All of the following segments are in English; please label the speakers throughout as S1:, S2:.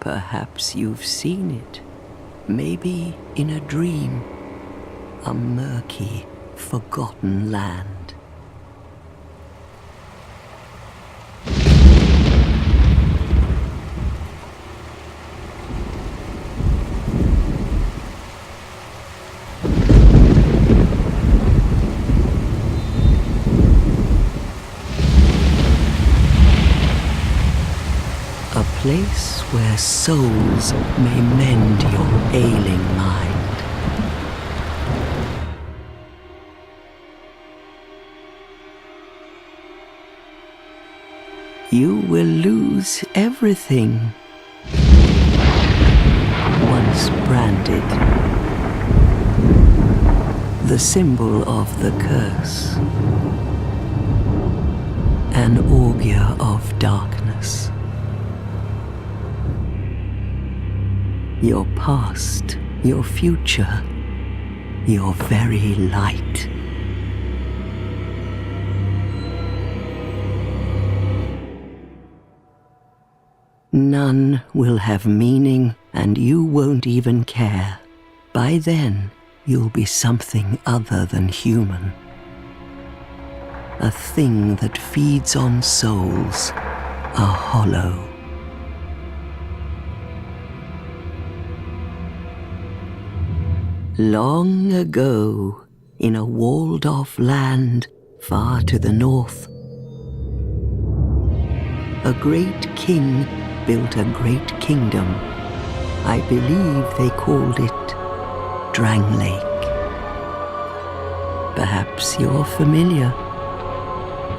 S1: Perhaps you've seen it. Maybe in a dream. A murky, forgotten land. A place where souls may mend your ailing mind. You will lose everything. Once branded, the symbol of the curse, an augur of darkness. Your past, your future, your very light. None will have meaning, and you won't even care. By then, you'll be something other than human. A thing that feeds on souls, a hollow. Long ago, in a walled-off land far to the north, a great king built a great kingdom. I believe they called it Drangleic. Perhaps you're familiar.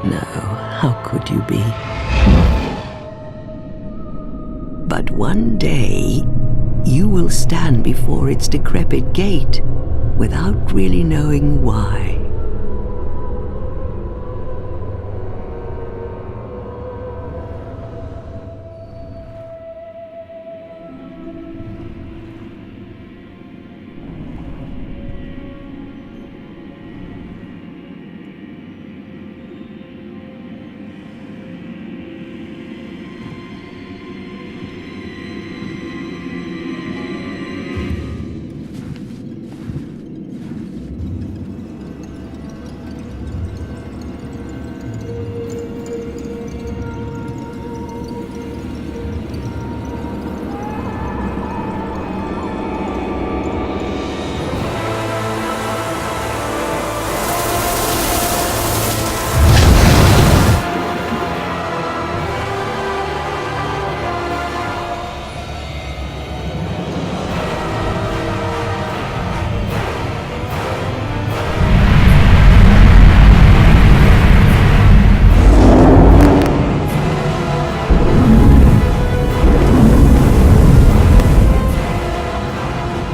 S1: No, how could you be? But one day, you will stand before its decrepit gate without really knowing why.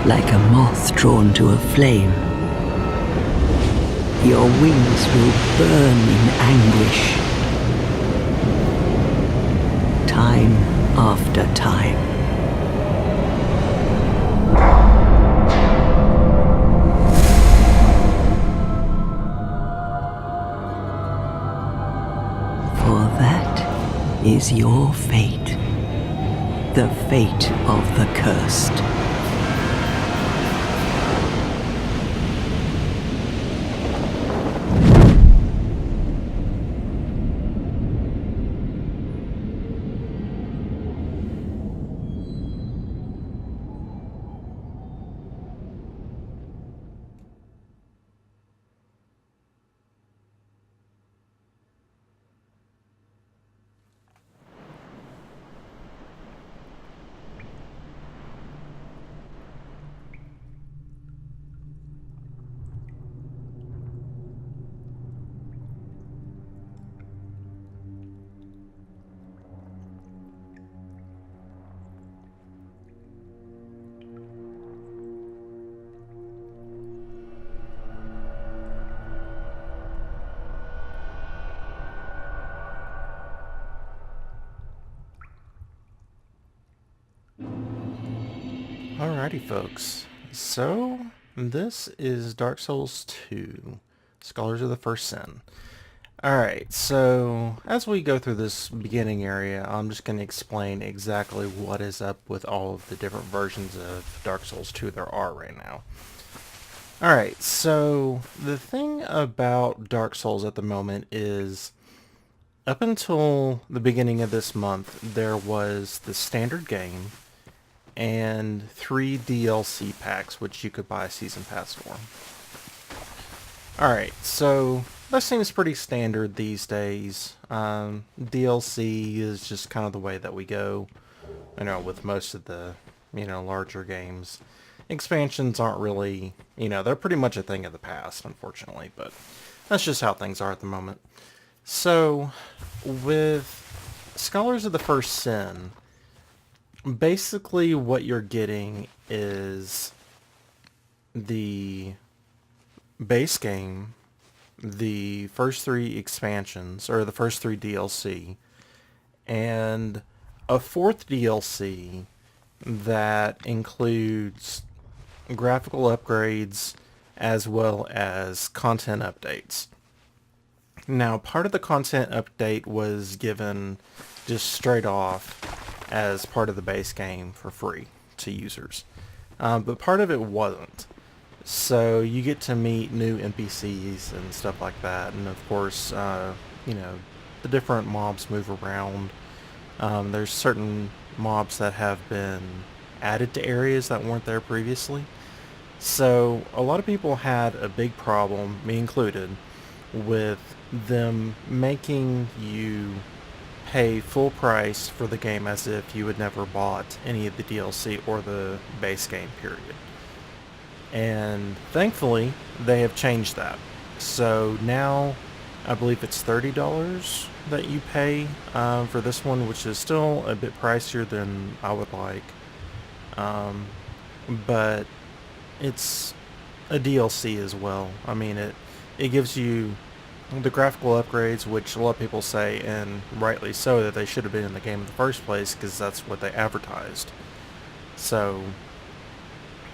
S1: Like a moth drawn to a flame, your wings will burn in anguish. Time after time. For that is your fate. The fate of the cursed.
S2: Alrighty, folks. So, this is Dark Souls 2, Scholars of the First Sin. Alright, so as we go through this beginning area, I'm just going to explain exactly what is up with all of the different versions of Dark Souls 2 there are right now. Alright, so the thing about Dark Souls at the moment is up until the beginning of this month, there was the standard game and 3 DLC packs which you could buy a season pass for. Alright, so that seems pretty standard these days. DLC is just kind of the way that we go, with most of the, larger games. Expansions aren't really, they're pretty much a thing of the past, unfortunately, but that's just how things are at the moment. So, with Scholars of the First Sin, basically what you're getting is the base game, the first 3 expansions, or the first 3 DLC, and a 4th DLC that includes graphical upgrades as well as content updates. Now, part of the content update was given just straight off as part of the base game for free to users. But part of it wasn't. So you get to meet new NPCs and stuff like that, and of course, the different mobs move around. There's certain mobs that have been added to areas that weren't there previously. So a lot of people had a big problem, me included, with them making you pay full price for the game as if you had never bought any of the DLC or the base game, period. And thankfully, they have changed that. So now, I believe it's $30 that you pay for this one, which is still a bit pricier than I would like. But it's a DLC as well. I mean, it gives you the graphical upgrades, which a lot of people say, and rightly so, that they should have been in the game in the first place, because that's what they advertised. So,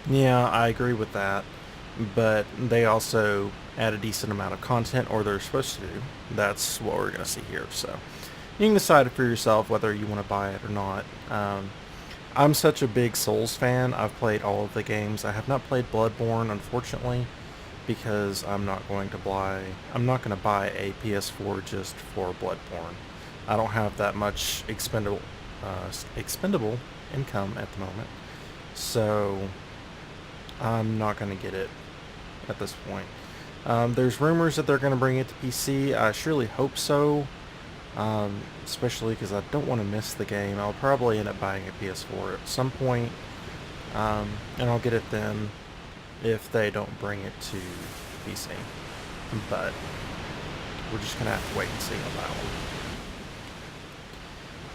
S2: yeah, I agree with that, but they also add a decent amount of content, or they're supposed to do. That's what we're going to see here, so you can decide for yourself whether you want to buy it or not. I'm such a big Souls fan. I've played all of the games. I have not played Bloodborne, unfortunately, because I'm not going to buy a PS4 just for Bloodborne. I don't have that much expendable income at the moment, so I'm not going to get it at this point. There's rumors that they're going to bring it to PC. I surely hope so, especially because I don't want to miss the game. I'll probably end up buying a PS4 at some point, and I'll get it then if they don't bring it to PC. But we're just going to have to wait and see on that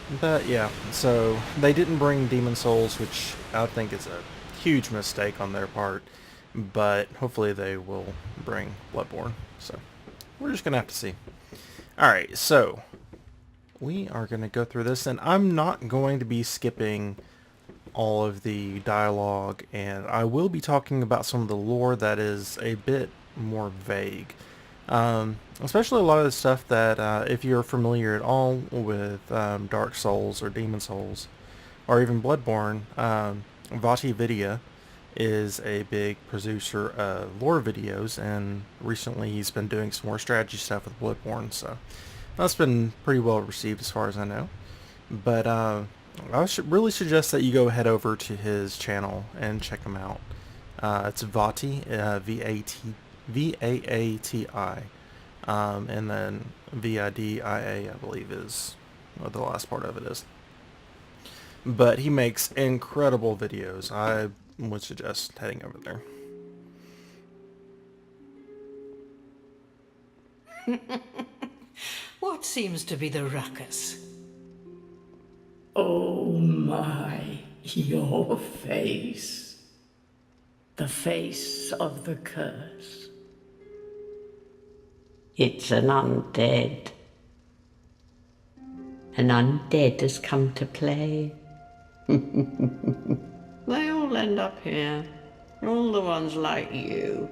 S2: one. But yeah, so they didn't bring Demon Souls, which I think is a huge mistake on their part, but hopefully they will bring Bloodborne. So we're just going to have to see. Alright, so we are going to go through this, and I'm not going to be skipping all of the dialogue, and I will be talking about some of the lore that is a bit more vague. Especially a lot of the stuff that, if you're familiar at all with Dark Souls or Demon Souls, or even Bloodborne, VaatiVidya is a big producer of lore videos, and recently he's been doing some more strategy stuff with Bloodborne, so that's been pretty well received as far as I know. But I should really suggest that you go head over to his channel and check him out. It's Vaati, V-A-A-T-I, and then V-I-D-I-A, I believe, is what the last part of it is. But he makes incredible videos. I would suggest heading over there.
S3: What seems to be the ruckus?
S4: Oh my, your face. The face of the curse. It's an undead. An undead has come to play. They all end up here. All the ones like you.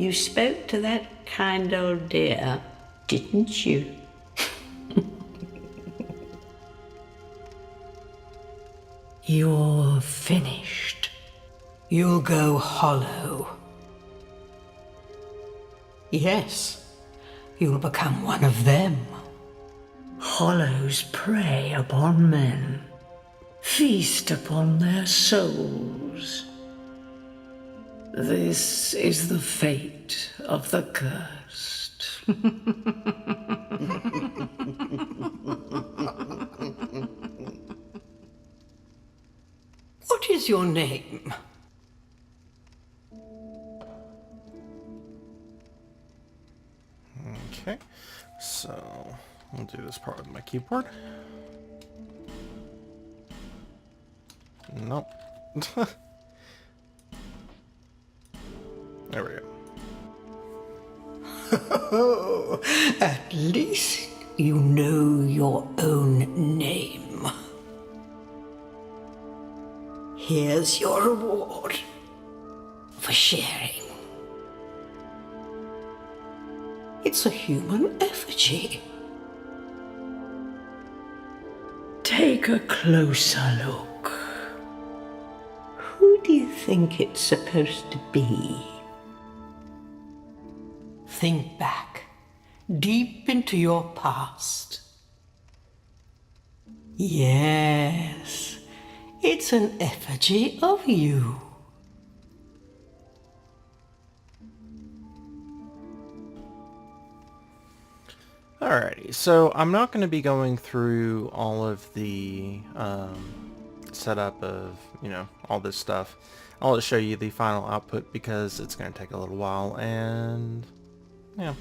S4: You spoke to that kind old dear, didn't you?
S3: You're finished. You'll go hollow. Yes, you'll become one of them.
S4: Hollows prey upon men, feast upon their souls. This is the fate of the cursed.
S3: What is your name?
S2: Okay, so I'll do this part with my keyboard. Nope. There we go.
S3: At least you know your own name. Here's your reward for sharing. It's a human effigy.
S4: Take a closer look. Who do you think it's supposed to be?
S3: Think back, deep into your past. Yes, it's an effigy of you.
S2: Alrighty, so I'm not going to be going through all of the setup of, all this stuff. I'll just show you the final output because it's going to take a little while, and yeah.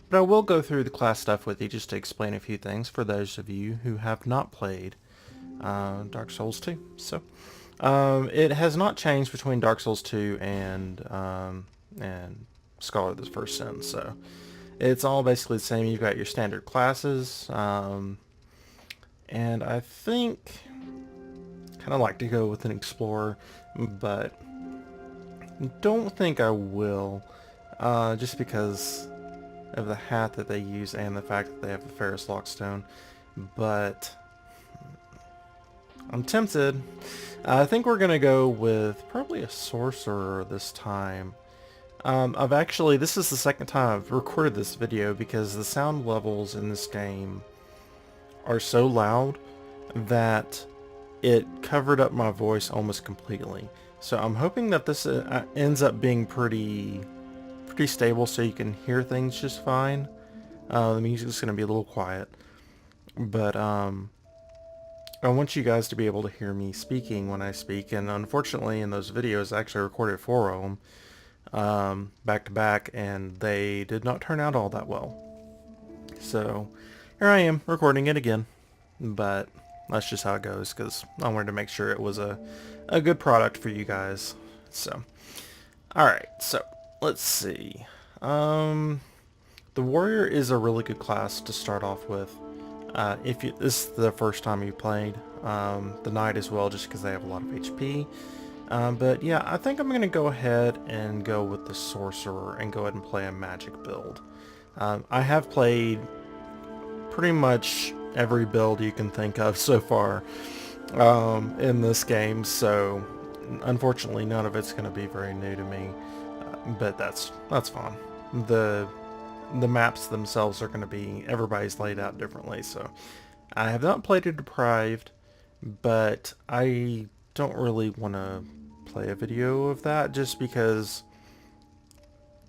S2: But I will go through the class stuff with you just to explain a few things for those of you who have not played Dark Souls 2. So, it has not changed between Dark Souls 2 and Scholar of the First Sin, so it's all basically the same. You've got your standard classes, and I think kind of like to go with an explorer, but don't think I will, just because of the hat that they use and the fact that they have the Ferris Lockstone. But I'm tempted. I think we're gonna go with probably a sorcerer this time. This is the second time I've recorded this video because the sound levels in this game are so loud that it covered up my voice almost completely. So I'm hoping that this ends up being pretty stable so you can hear things just fine. The music's going to be a little quiet, but I want you guys to be able to hear me speaking when I speak, and unfortunately in those videos I actually recorded 4 of them back to back, and they did not turn out all that well. So here I am recording it again, but that's just how it goes because I wanted to make sure it was a good product for you guys. So alright, so let's see. The warrior is a really good class to start off with. If this is the first time you played, the knight as well, just because they have a lot of HP. But yeah, I think I'm going to go ahead and go with the sorcerer and go ahead and play a magic build. I have played pretty much every build you can think of so far in this game, so unfortunately none of it's going to be very new to me, but that's fine. The maps themselves are going to be, everybody's laid out differently, so I have not played a Deprived, but I don't really want to play a video of that just because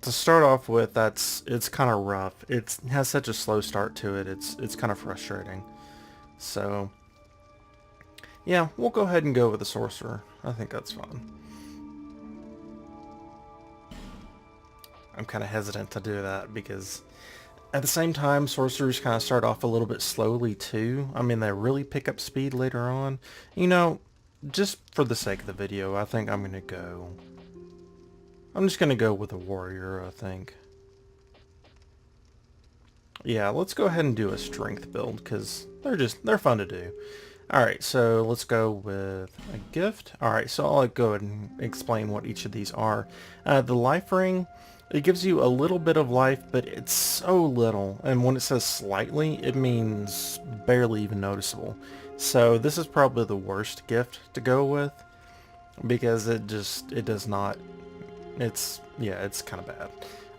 S2: to start off with, it's kind of rough. It has such a slow start to it. It's kind of frustrating. So yeah, we'll go ahead and go with the sorcerer. I think that's fun. I'm kind of hesitant to do that because at the same time, sorcerers kind of start off a little bit slowly too. I mean, they really pick up speed later on. Just for the sake of the video, I think I'm just going to go with a warrior, I think. Yeah, let's go ahead and do a strength build because they're fun to do. Alright, so let's go with a gift. Alright, so I'll go ahead and explain what each of these are. The life ring, It gives you a little bit of life, but it's so little. And when it says slightly, it means barely even noticeable. So this is probably the worst gift to go with because it does not, it's kind of bad.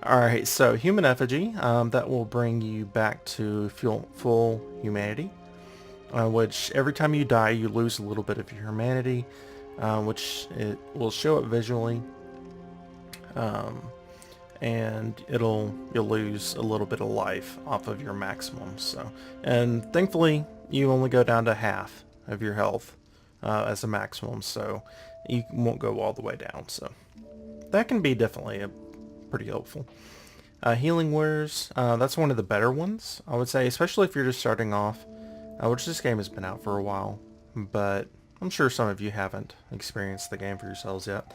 S2: Alright, so Human Effigy, that will bring you back to full humanity, which every time you die you lose a little bit of your humanity, which it will show it visually, and you'll lose a little bit of life off of your maximum. So, and thankfully you only go down to half of your health as a maximum, so you won't go all the way down. So that can be definitely pretty helpful. Healing wares, that's one of the better ones, I would say, especially if you're just starting off, which this game has been out for a while, but I'm sure some of you haven't experienced the game for yourselves yet.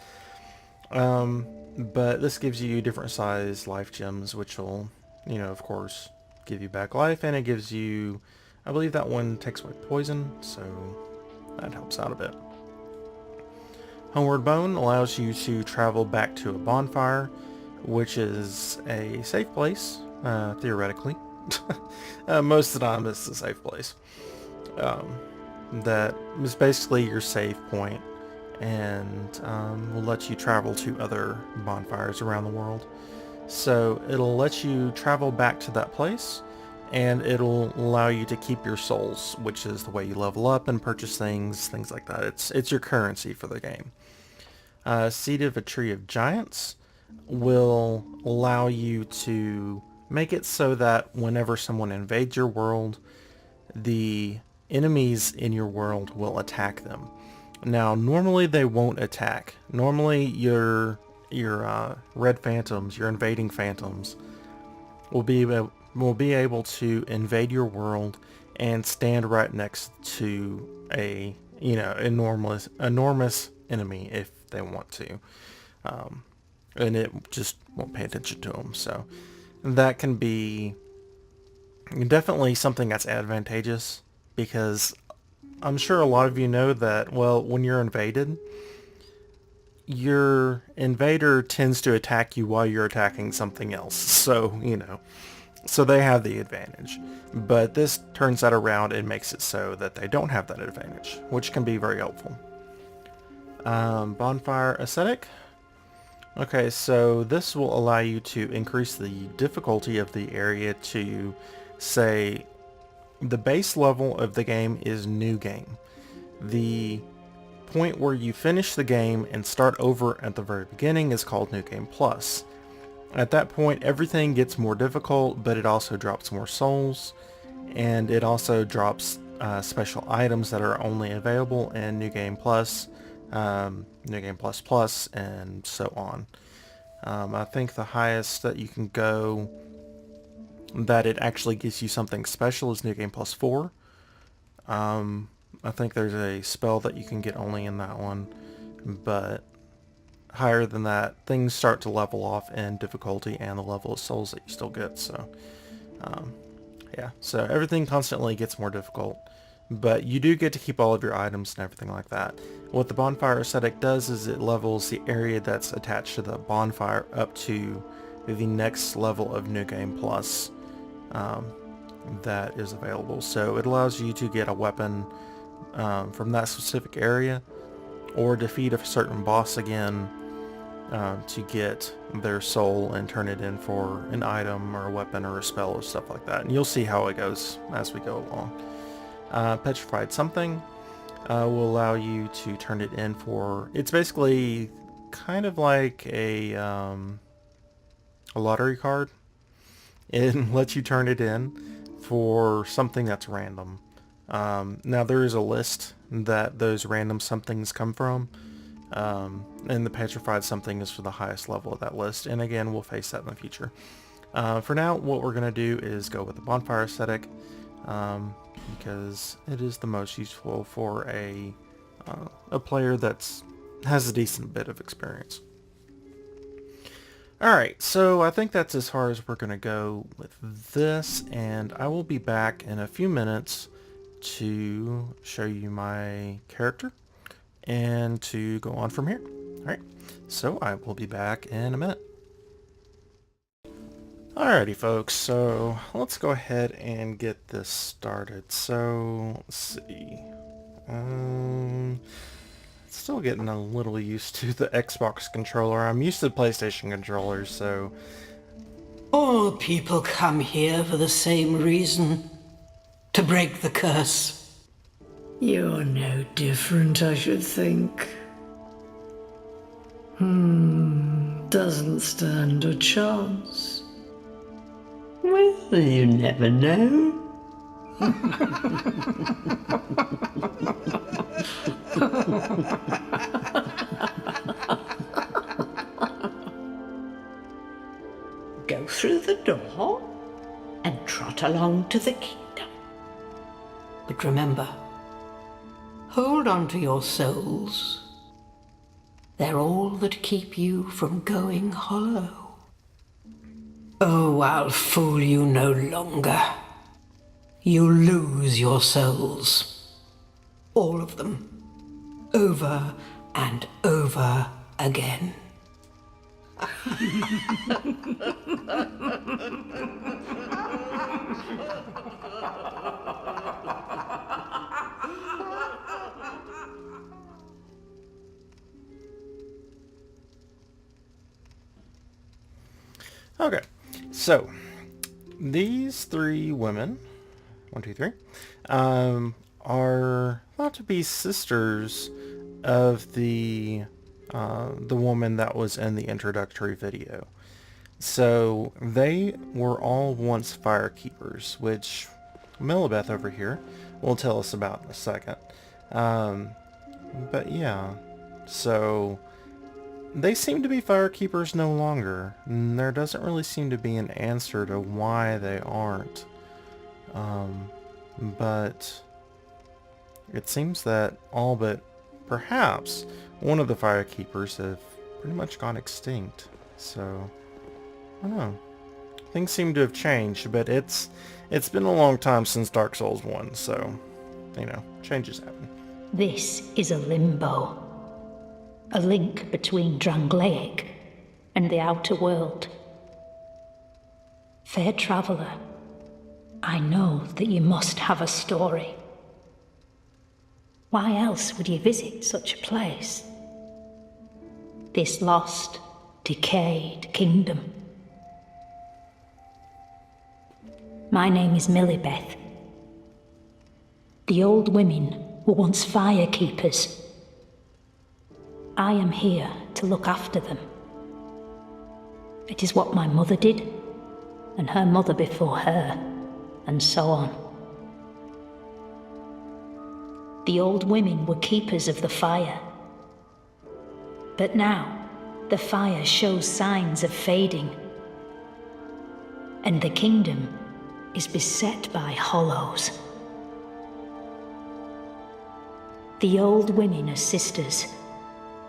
S2: But this gives you different size life gems, which will, of course, give you back life, and it gives you, I believe that one takes away poison, so that helps out a bit. Homeward Bone allows you to travel back to a bonfire, which is a safe place, theoretically. Most of the time it's a safe place. That is basically your save point, and will let you travel to other bonfires around the world. So it'll let you travel back to that place, and it'll allow you to keep your souls, which is the way you level up and purchase things like that. It's your currency for the game. Seed of a Tree of Giants will allow you to make it so that whenever someone invades your world, the enemies in your world will attack them. Now, normally they won't attack. Normally your red phantoms, your invading phantoms, will be able to invade your world and stand right next to a enormous enemy if they want to, and it just won't pay attention to them. So that can be definitely something that's advantageous, because I'm sure a lot of you know that, well, when you're invaded, your invader tends to attack you while you're attacking something else. So, so they have the advantage. But this turns that around and makes it so that they don't have that advantage, which can be very helpful. Bonfire Ascetic. Okay, so this will allow you to increase the difficulty of the area to, say, the base level of the game is New Game. The point where you finish the game and start over at the very beginning is called New Game Plus. At that point, everything gets more difficult, but it also drops more souls, and it also drops special items that are only available in New Game Plus, New Game Plus Plus, and so on. I think the highest that you can go that it actually gives you something special is New Game Plus 4. I think there's a spell that you can get only in that one, but higher than that, things start to level off in difficulty and the level of souls that you still get. So, yeah, so everything constantly gets more difficult, but you do get to keep all of your items and everything like that. What the Bonfire Ascetic does is it levels the area that's attached to the bonfire up to the next level of New Game Plus that is available. So it allows you to get a weapon from that specific area, or defeat a certain boss again to get their soul and turn it in for an item or a weapon or a spell or stuff like that. And you'll see how it goes as we go along. Petrified Something will allow you to turn it in for, it's basically kind of like a lottery card. It lets you turn it in for something that's random. Now there is a list that those random somethings come from, and the Petrified Something is for the highest level of that list, and again, we'll face that in the future. For now, what we're going to do is go with the Bonfire Ascetic, because it is the most useful for a player that's has a decent bit of experience. Alright, so I think that's as far as we're going to go with this, and I will be back in a few minutes to show you my character and to go on from here. Alright, so I will be back in a minute. Alrighty, folks, so let's go ahead and get this started. So, let's see. Still getting a little used to the Xbox controller. I'm used to the PlayStation controllers, so...
S3: All people come here for the same reason. To break the curse. You're no different, I should think. Doesn't stand a chance.
S4: Well, you never know. Go through the door and trot along to the kingdom.
S3: But remember, hold on to your souls. They're all that keep you from going hollow. Oh, I'll fool you no longer. You lose your souls. All of them. Over and over again.
S2: Okay, so these three women, 1, 2, 3, are thought to be sisters of the woman that was in the introductory video. So they were all once firekeepers, which Milibeth over here will tell us about in a second. But yeah, so they seem to be firekeepers no longer. And there doesn't really seem to be an answer to why they aren't. But it seems that all but perhaps one of the firekeepers have pretty much gone extinct. So, I don't know. Things seem to have changed, but it's been a long time since Dark Souls 1, so, you know, changes happen.
S5: This is a limbo. A link between Drangleic and the outer world. Fair traveller, I know that you must have a story. Why else would you visit such a place? This lost, decayed kingdom. My name is Milibeth. The old women were once firekeepers. I am here to look after them. It is what my mother did, and her mother before her, and so on. The old women were keepers of the fire. But now, the fire shows signs of fading, and the kingdom is beset by hollows. The old women are sisters.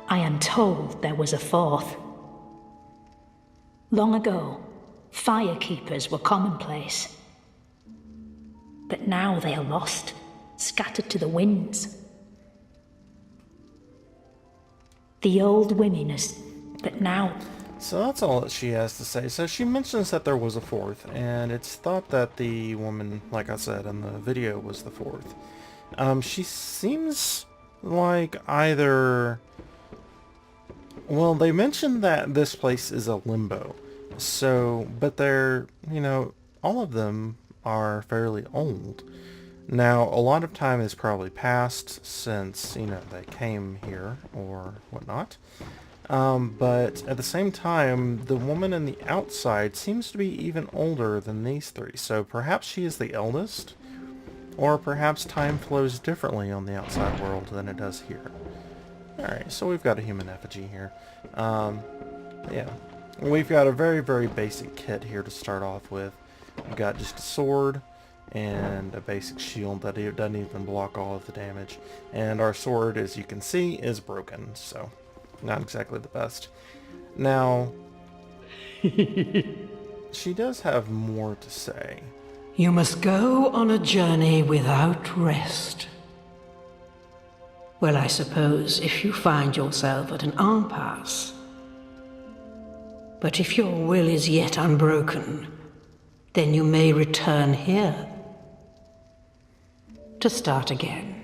S5: I am told there was a fourth. Long ago, firekeepers were commonplace. But now they are lost, scattered to the winds. The old women are... but now...
S2: So that's all that she has to say. So she mentions that there was a fourth, and it's thought that the woman, like I said in the video, was the fourth. She seems like either... Well, they mentioned that this place is a limbo. So, but they're, you know, all of them are fairly old. Now, a lot of time has probably passed since, you know, they came here or whatnot. But at the same time, the woman on the outside seems to be even older than these three. So perhaps she is the eldest, or perhaps time flows differently on the outside world than it does here. Alright, so we've got a human effigy here. Yeah. We've got a very, very basic kit here to start off with. We've got just a sword and a basic shield that doesn't even block all of the damage. And our sword, as you can see, is broken, so not exactly the best. Now, she does have more to say.
S3: You must go on a journey without rest. Well, I suppose if you find yourself at an impasse. But if your will is yet unbroken, then you may return here to start again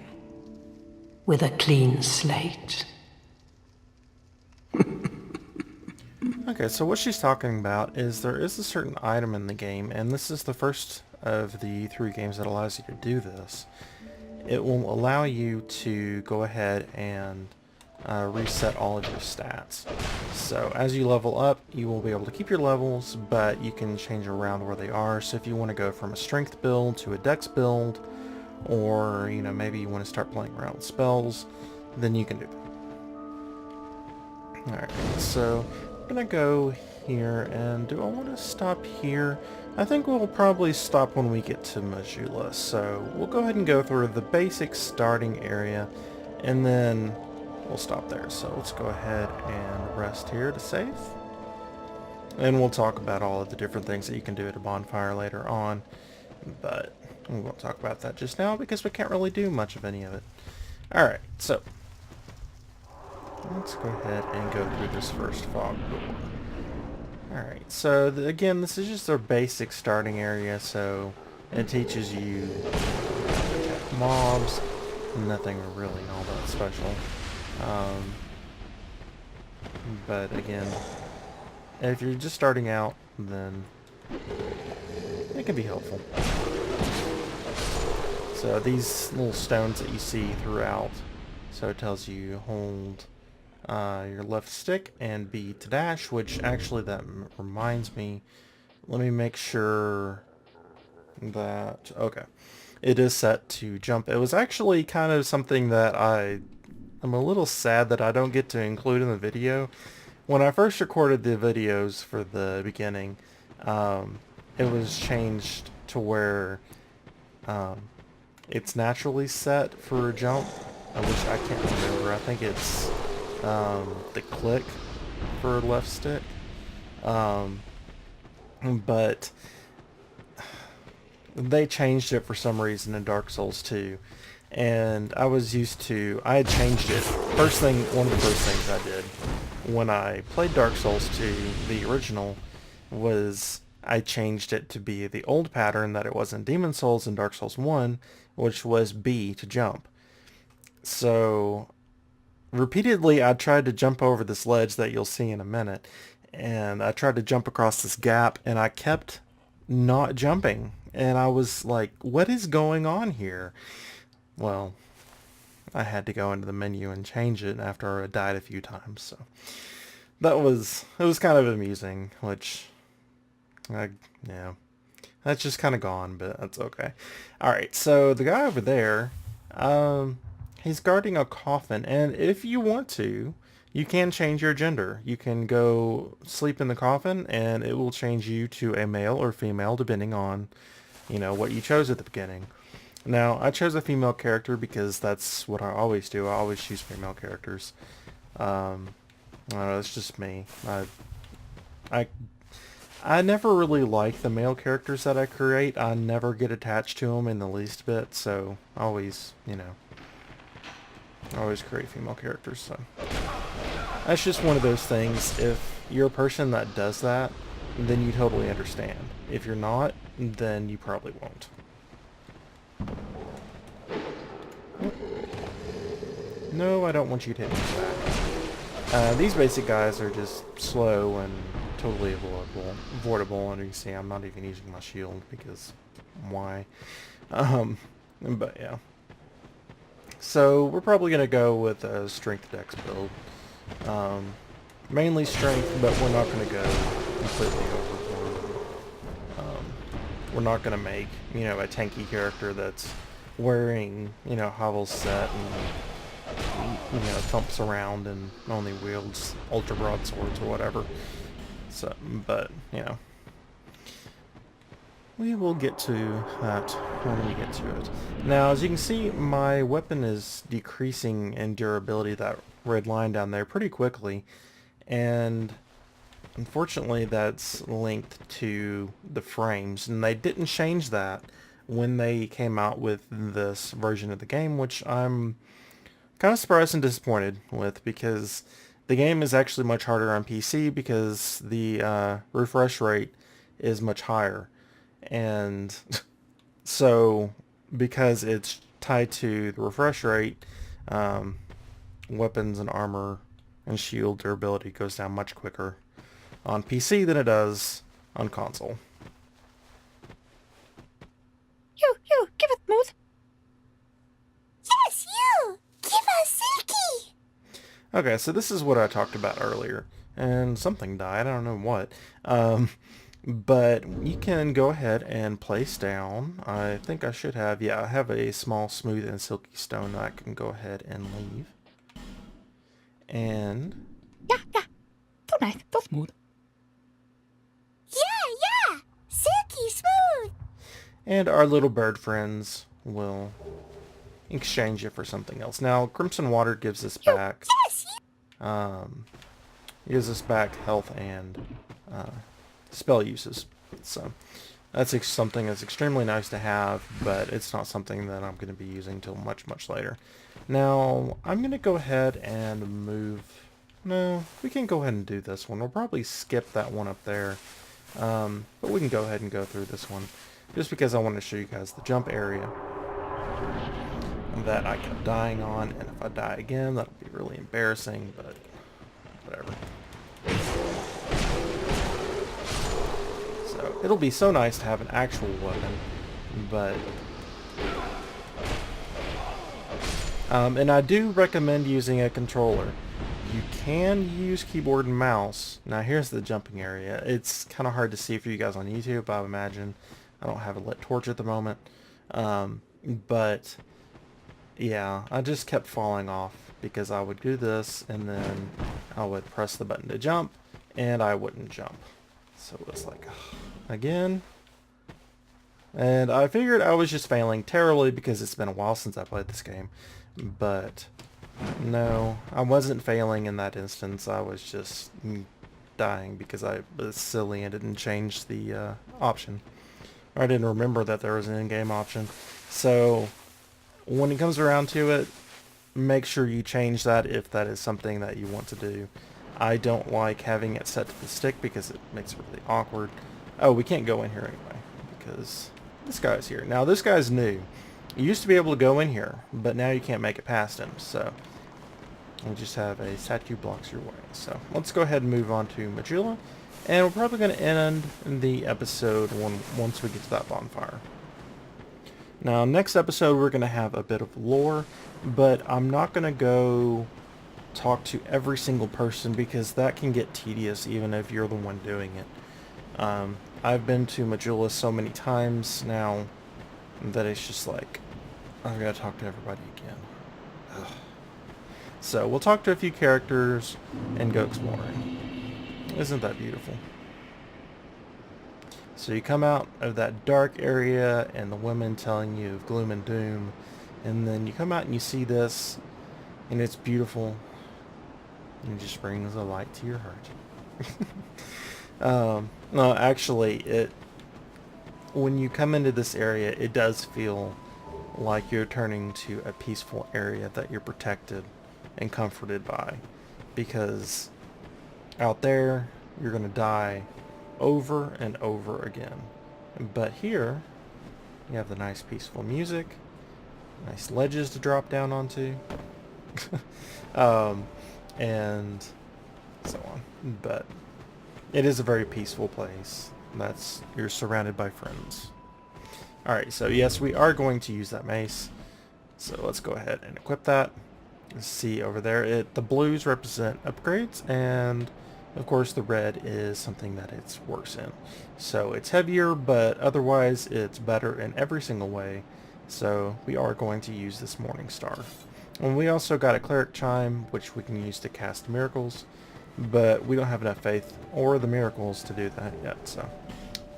S3: with a clean slate.
S2: Okay, so what she's talking about is there is a certain item in the game, and this is the first of the 3 games that allows you to do this. It will allow you to go ahead and reset all of your stats. So as you level up, you will be able to keep your levels, but you can change around where they are. So if you want to go from a strength build to a dex build, or maybe you want to start playing around with spells, then you can do that. Alright, so I'm gonna go here, and do I want to stop here? I think we'll probably stop when we get to Majula, so we'll go ahead and go through the basic starting area, and then we'll stop there. So let's go ahead and rest here to save. And we'll talk about all of the different things that you can do at a bonfire later on, but we won't talk about that just now because we can't really do much of any of it. Alright, so let's go ahead and go through this first fog door. Alright, so again, this is just our basic starting area, so it teaches you to attack mobs, nothing really all that special. But again, if you're just starting out, then it can be helpful. So these little stones that you see throughout, so it tells you hold your left stick and B to dash, which actually that reminds me, let me make sure that, okay, it is set to jump. It was actually kind of something that I'm a little sad that I don't get to include in the video. When I first recorded the videos for the beginning, it was changed to where it's naturally set for a jump, which I can't remember. I think it's the click for left stick. But they changed it for some reason in Dark Souls 2. And I had changed it. One of the first things I did when I played Dark Souls 2, the original, was I changed it to be the old pattern that it was in Demon Souls and Dark Souls 1, which was B to jump. So repeatedly I tried to jump over this ledge that you'll see in a minute, and I tried to jump across this gap, and I kept not jumping, and I was like, what is going on here? Well, I had to go into the menu and change it after I died a few times, so it was kind of amusing, which yeah, that's just kind of gone, but that's okay. Alright, so the guy over there, he's guarding a coffin, and if you want to, you can change your gender. You can go sleep in the coffin, and it will change you to a male or female, depending on, what you chose at the beginning. Now, I chose a female character because that's what I always do. I always choose female characters. I don't know, it's just me. I never really like the male characters that I create. I never get attached to them in the least bit, so I always, I always create female characters, so that's just one of those things. If you're a person that does that, then you totally understand. If you're not, then you probably won't. No, I don't want you to hit me back. These basic guys are just slow and totally avoidable, and you can see I'm not even using my shield because why? But yeah. So we're probably going to go with a strength dex build. Mainly strength, but we're not going to go completely overboard. We're not going to make, a tanky character that's wearing, Havel's set and, thumps around and only wields ultra broadswords or whatever. So, but, we will get to that when we get to it. Now, as you can see, my weapon is decreasing in durability, that red line down there, pretty quickly. And unfortunately, that's linked to the frames. And they didn't change that when they came out with this version of the game, which I'm kind of surprised and disappointed with, because The game is actually much harder on PC because the refresh rate is much higher. And so because it's tied to the refresh rate, weapons and armor and shield durability goes down much quicker on PC than it does on console.
S6: You, give it Smooth. Yes, you! Give us Silky!
S2: Okay, so this is what I talked about earlier, and something died, I don't know what. But you can go ahead and place down, I think I should have, yeah, I have a small smooth and silky stone that I can go ahead and leave. And...
S6: Yeah. Too nice, too smooth. Yeah! Silky smooth!
S2: And our little bird friends will exchange it for something else. Now, Crimson Water gives us back...
S6: Yes,
S2: gives us back health and spell uses. So that's something that's extremely nice to have, but it's not something that I'm going to be using until much, much later. Now, I'm going to go ahead and move... No, we can go ahead and do this one. We'll probably skip that one up there. But we can go ahead and go through this one, just because I want to show you guys the jump area that I kept dying on, and if I die again, that'll be really embarrassing, but whatever. So, it'll be so nice to have an actual weapon, but... and I do recommend using a controller. You can use keyboard and mouse. Now here's the jumping area. It's kind of hard to see for you guys on YouTube, I imagine. I don't have a lit torch at the moment. But yeah, I just kept falling off because I would do this and then I would press the button to jump and I wouldn't jump. So it was like, again. And I figured I was just failing terribly because it's been a while since I played this game. But no, I wasn't failing in that instance. I was just dying because I was silly and didn't change the option. Or I didn't remember that there was an in-game option. So when it comes around to it, make sure you change that if that is something that you want to do. I don't like having it set to the stick because it makes it really awkward. Oh, we can't go in here anyway because this guy's here. Now this guy's new. You used to be able to go in here, but now you can't make it past him. So you just have a statue blocks your way. So let's go ahead and move on to Majula. And we're probably going to end the episode once we get to that bonfire. Now, next episode we're going to have a bit of lore, but I'm not going to go talk to every single person because that can get tedious even if you're the one doing it. I've been to Majula so many times now that it's just like, I've got to talk to everybody again. Ugh. So we'll talk to a few characters and go exploring. Isn't that beautiful? So you come out of that dark area and the women telling you of gloom and doom, and then you come out and you see this and it's beautiful and it just brings a light to your heart. No, actually, when you come into this area, it does feel like you're turning to a peaceful area that you're protected and comforted by, because out there you're going to die over and over again. But here you have the nice peaceful music, nice ledges to drop down onto, and so on. But it is a very peaceful place. You're surrounded by friends. Alright, so yes, we are going to use that mace. So let's go ahead and equip that. Let's see over there, the blues represent upgrades, and of course the red is something that it's worse in. So it's heavier, but otherwise it's better in every single way. So we are going to use this Morning Star. And we also got a Cleric Chime, which we can use to cast miracles, but we don't have enough faith or the miracles to do that yet. So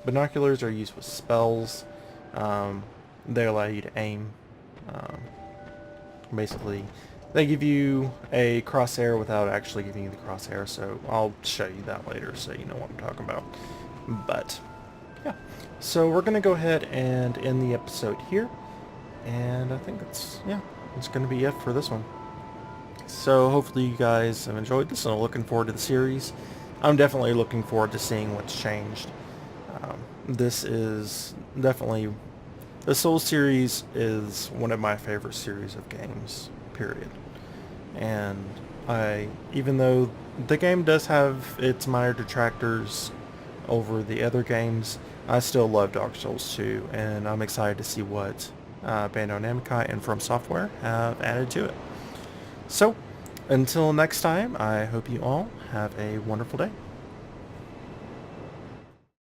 S2: binoculars are used with spells. They allow you to aim. Basically, they give you a crosshair without actually giving you the crosshair, so I'll show you that later so you know what I'm talking about. But yeah, so we're going to go ahead and end the episode here, and I think it's going to be it for this one. So hopefully you guys have enjoyed this and are looking forward to the series. I'm definitely looking forward to seeing what's changed. This is definitely... The Souls series is one of my favorite series of games, period. And even though the game does have its minor detractors over the other games, I still love Dark Souls 2, and I'm excited to see what Bandai Namco and From Software have added to it. So, until next time, I hope you all have a wonderful day.